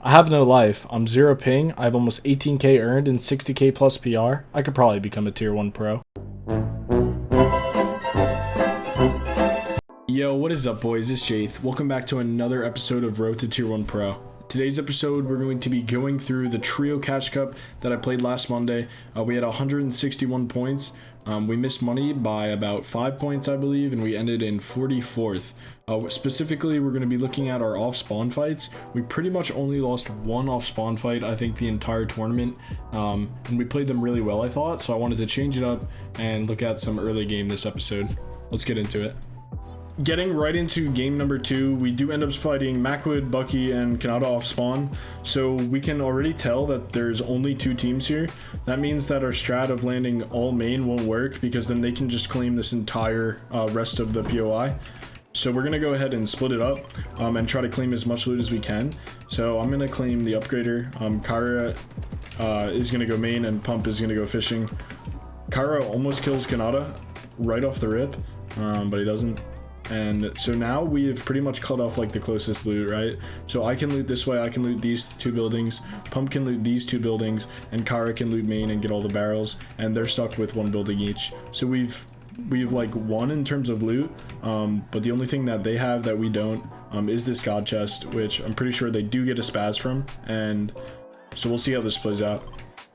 I have no life. I'm 0 ping. I have almost 18k earned and 60k plus PR. I could probably become a tier 1 pro. Yo, what is up, boys? It's Jayth. Welcome back to another episode of Road to Tier 1 Pro. Today's episode, we're going to be going through the Trio Catch Cup that I played last Monday. We had 161 points. We missed money by about 5 points, I believe, and we ended in 44th. Specifically, we're going to be looking at our off-spawn fights. We pretty much only lost one off-spawn fight, I think, the entire tournament, and we played them really well, I thought, so I wanted to change it up and look at some early game this episode. Let's get into it. Getting right into game number 2, we do end up fighting Macwood, Bucky, and Khanada off spawn. So we can already tell that there's only 2 teams here. That means that our strat of landing all main won't work, because then they can just claim this entire rest of the POI. So we're going to go ahead and split it up and try to claim as much loot as we can. So I'm going to claim the upgrader. Kyra is going to go main and Pump is going to go fishing. Kyra almost kills Khanada right off the rip, but he doesn't. And so now we have pretty much cut off like the closest loot, right? So I can loot this way, I can loot these 2 buildings, Pump can loot these 2 buildings, and Kyra can loot main and get all the barrels, and they're stuck with 1 building each. So we've like won in terms of loot, but the only thing that they have that we don't is this god chest, which I'm pretty sure they do get a spaz from, and so we'll see how this plays out.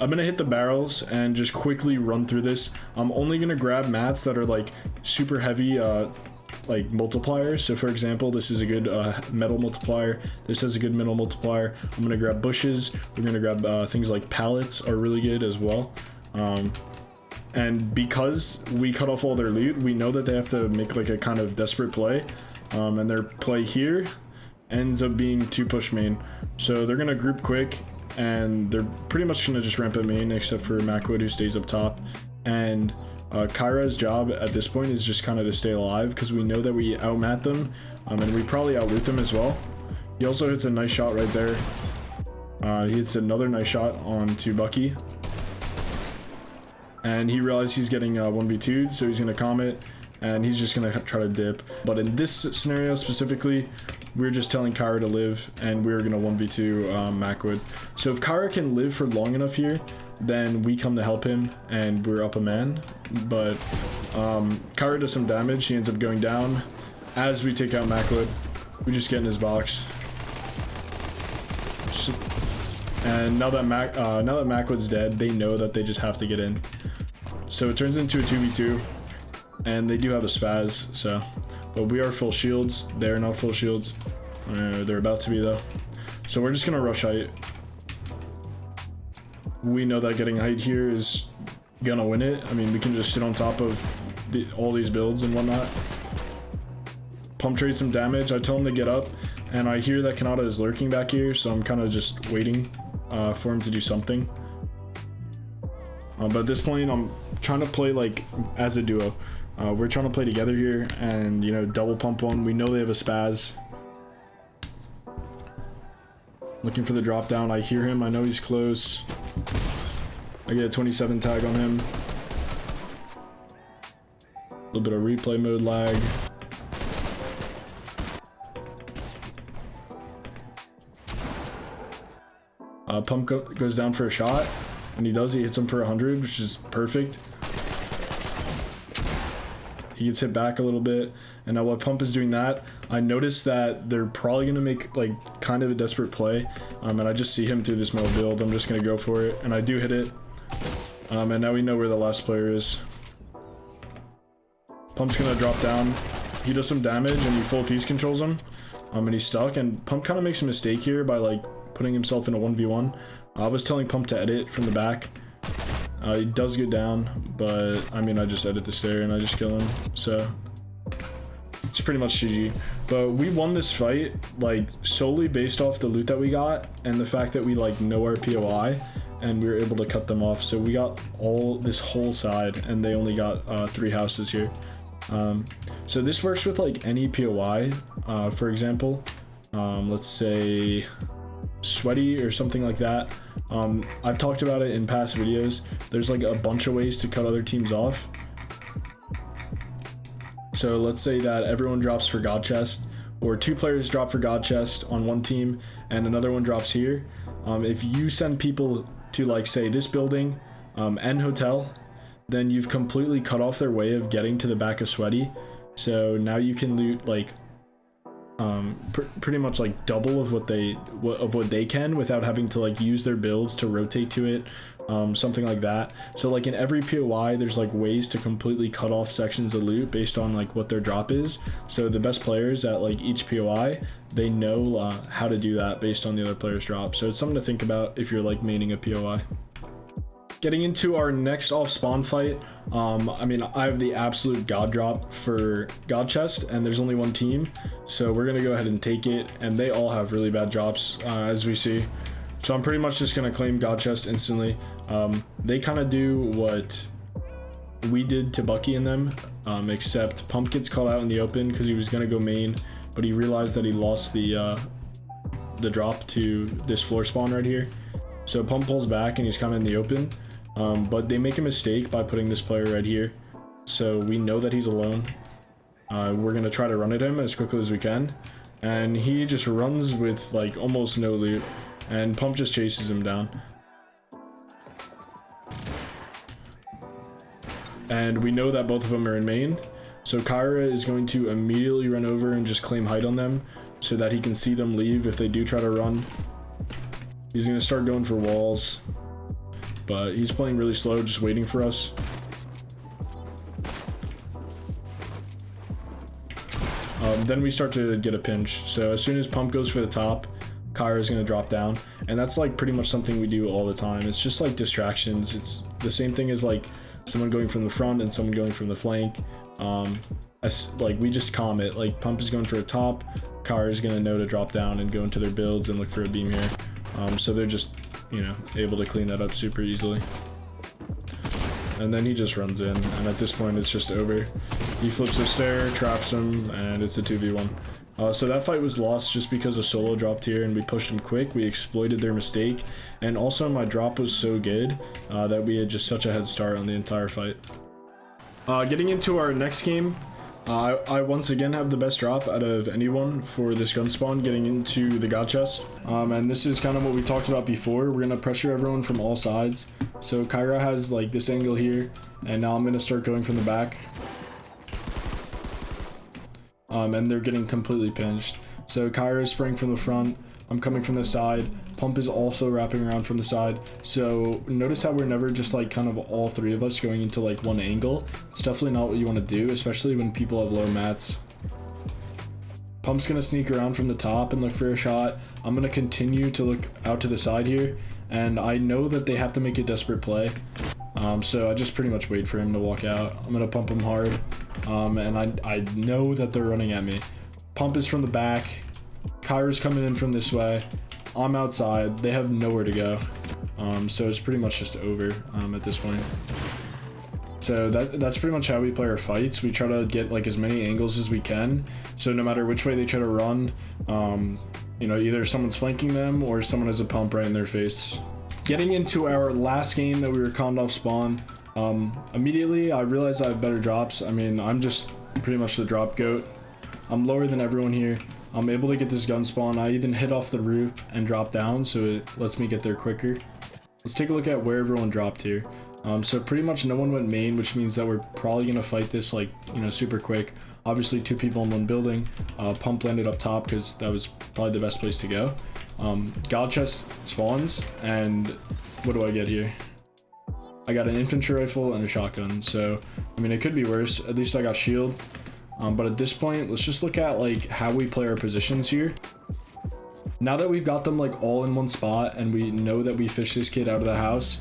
I'm gonna hit the barrels and just quickly run through this. I'm only gonna grab mats that are like super heavy like multipliers. So for example, this is a good metal multiplier, this has a good metal multiplier. I'm gonna grab bushes, we're gonna grab things like pallets are really good as well. And because we cut off all their loot, we know that they have to make like a kind of desperate play, and their play here ends up being to push main. So they're gonna group quick and they're pretty much gonna just ramp at main, except for Macwood, who stays up top. And Kyra's job at this point is just kind of to stay alive, because we know that we outmat them, and we probably outloot them as well. He also hits a nice shot right there. He hits another nice shot onto Bucky, and he realizes he's getting 1v2'd, so he's gonna comet and he's just gonna try to dip. But in this scenario specifically, we're just telling Kyra to live, and we're gonna 1v2 Macwood. So if Kyra can live for long enough here, then we come to help him and we're up a man. But Kyra does some damage, he ends up going down. As we take out Macwood, we just get in his box. And now that Macwood's dead, they know that they just have to get in. So it turns into a 2v2, and they do have a spaz, so. But we are full shields, they're not full shields. They're about to be though. So we're just gonna rush height. We know that getting height here is gonna win it. I mean, we can just sit on top of all these builds and whatnot. Pump trade some damage, I tell him to get up, and I hear that Khanada is lurking back here, so I'm kind of just waiting for him to do something. But at this point, I'm trying to play like as a duo. We're trying to play together here and, you know, double pump one. We know they have a spaz. Looking for the drop down. I hear him. I know he's close. I get a 27 tag on him. A little bit of replay mode lag. Pump goes down for a shot, and he does. He hits him for 100, which is perfect. He gets hit back a little bit, and now while Pump is doing that, I notice that they're probably going to make like kind of a desperate play, and I just see him through this metal build. I'm just going to go for it, and I do hit it, and now we know where the last player is. Pump's going to drop down, he does some damage, and he full piece controls him, and he's stuck, and Pump kind of makes a mistake here by like putting himself in a 1v1. I was telling Pump to edit from the back. He does get down, but I mean, I just edit the stair and I just kill him, so it's pretty much GG. But we won this fight like solely based off the loot that we got and the fact that we like know our POI, and we were able to cut them off. So we got all this whole side, and they only got 3 houses here. So this works with like any POI. For example, let's say sweaty or something like that. I've talked about it in past videos. There's like a bunch of ways to cut other teams off. So let's say that everyone drops for God Chest. or 2 players drop for God chest on one team and another one drops here, if you send people to like say this building and hotel, then you've completely cut off their way of getting to the back of Sweaty. So now you can loot like pretty much like double of what they can without having to like use their builds to rotate to it, something like that. So like in every POI there's like ways to completely cut off sections of loot based on like what their drop is. So the best players at like each POI, they know how to do that based on the other player's drop. So it's something to think about if you're like maining a POI. Getting into our next off spawn fight, I mean, I have the absolute god drop for God chest and there's only one team, so we're gonna go ahead and take it, and they all have really bad drops as we see. So I'm pretty much just gonna claim God chest instantly. They kind of do what we did to Bucky and them, except Pump gets caught out in the open because he was gonna go main, but he realized that he lost the drop to this floor spawn right here. So Pump pulls back and he's kind of in the open. But they make a mistake by putting this player right here, so we know that he's alone. We're gonna try to run at him as quickly as we can, and he just runs with like almost no loot, and Pump just chases him down. And we know that both of them are in main, so Kyra is going to immediately run over and just claim height on them so that he can see them leave if they do try to run. He's gonna start going for walls, but he's playing really slow, just waiting for us. Then we start to get a pinch. So as soon as Pump goes for the top, Kyra is going to drop down, and that's like pretty much something we do all the time. It's just like distractions. It's the same thing as like someone going from the front and someone going from the flank. Like we just calm it. Like Pump is going for a top, Kyra is going to know to drop down and go into their builds and look for a beam here. So they're just, you know, able to clean that up super easily. And then he just runs in, and at this point it's just over. He flips the stair, traps him, and it's a 2v1. So that fight was lost just because a solo dropped here and we pushed him quick. We exploited their mistake, and also my drop was so good that we had just such a head start on the entire fight. Getting into our next game, I once again have the best drop out of anyone for this gun spawn, getting into the God chest. And this is kind of what we talked about before. We're gonna pressure everyone from all sides. So Kyra has like this angle here, and now I'm gonna start going from the back. And they're getting completely pinched. So Kyra is spraying from the front, I'm coming from the side, Pump is also wrapping around from the side. So notice how we're never just like kind of all three of us going into like one angle. It's definitely not what you want to do, especially when people have low mats. Pump's gonna sneak around from the top and look for a shot. I'm gonna continue to look out to the side here, and I know that they have to make a desperate play. So I just pretty much wait for him to walk out. I'm gonna pump him hard, and I know that they're running at me. Pump is from the back, Kyra's coming in from this way, I'm outside, they have nowhere to go. So it's pretty much just over at this point. So that's pretty much how we play our fights. We try to get like as many angles as we can, so no matter which way they try to run, you know, either someone's flanking them or someone has a pump right in their face. Getting into our last game that we were calmed off spawn, immediately I realized I have better drops. I mean, I'm just pretty much the drop goat. I'm lower than everyone here. I'm able to get this gun spawn. I even hit off the roof and drop down, so it lets me get there quicker. Let's take a look at where everyone dropped here. So pretty much no one went main, which means that we're probably gonna fight this like, you know, super quick. Obviously 2 people in one building. Pump landed up top because that was probably the best place to go. God chest spawns, and what do I get here? I got an infantry rifle and a shotgun, so I mean it could be worse. At least I got shield. But at this point, let's just look at like how we play our positions here. Now that we've got them like all in one spot and we know that we fished this kid out of the house,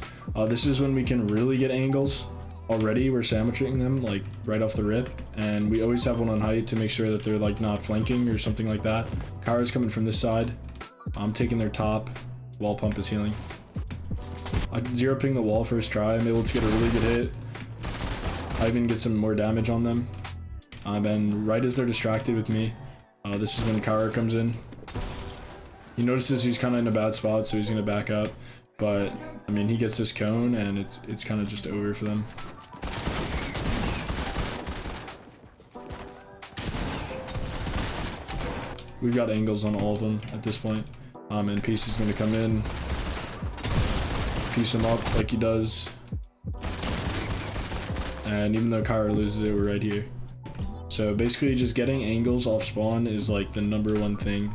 this is when we can really get angles. Already we're sandwiching them like right off the rip, and we always have one on height to make sure that they're like not flanking or something like that. Kyra's coming from this side. I'm taking their top while Pump is healing. I 0-ping the wall first try. I'm able to get a really good hit. I even get some more damage on them. And right as they're distracted with me, this is when Kyra comes in. He notices he's kind of in a bad spot, so he's going to back up. But, I mean, he gets this cone, and it's kind of just over for them. we've got angles on all of them at this point. And Peace is going to come in, piece him up like he does. And even though Kyra loses it, we're right here. So basically just getting angles off spawn is like the #1 thing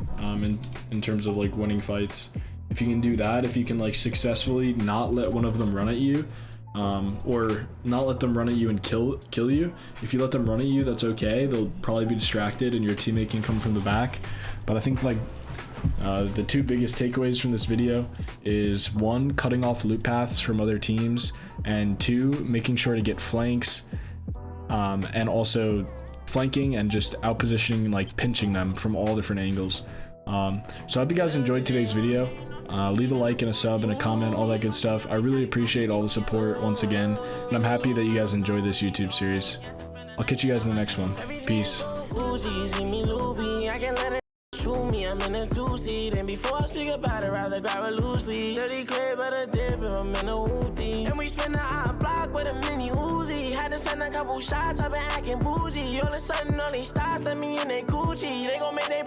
in terms of like winning fights. If you can do that, if you can like successfully not let one of them run at you, or not let them run at you and kill you. If you let them run at you, that's okay. They'll probably be distracted and your teammate can come from the back. But I think like the two biggest takeaways from this video is 1, cutting off loot paths from other teams, and 2, making sure to get flanks, and also flanking and just out positioning, like pinching them from all different angles. So I hope you guys enjoyed today's video. Leave a like and a sub and a comment, all that good stuff. I really appreciate all the support once again, and I'm happy that you guys enjoy this YouTube series. I'll catch you guys in the next one. Peace. I'm in a 2-seat, and before I speak about it, rather grab a loose leaf. 30 clip, but a dip, I'm in a hoopty. And we spin the hot block with a mini Uzi. Had to send a couple shots, I've been acting bougie. All of a sudden, all these stars let me in their Gucci. They gon' make they